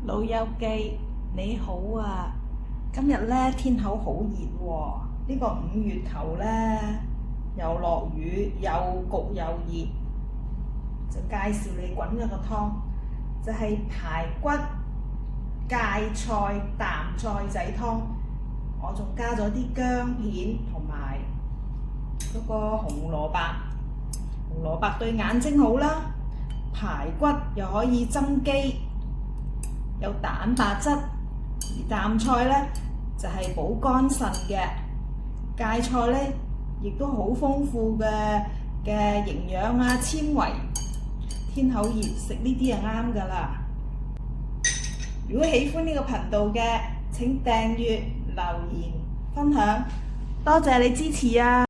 老友記，你好啊！今日咧天口好熱喎，呢個5月頭咧又落雨又焗又熱，就介紹你滾咗個湯，就係排骨芥菜淡菜仔湯。我仲加咗啲薑片同埋嗰個紅蘿蔔，紅蘿蔔對眼睛好啦，排骨又可以增肌。有蛋白質，而淡菜咧就係補肝腎嘅，芥菜咧亦都好豐富嘅營養啊纖維，天口熱食呢啲就啱㗎啦。如果喜歡呢個頻道嘅，請訂閱、留言、分享，多謝你支持啊！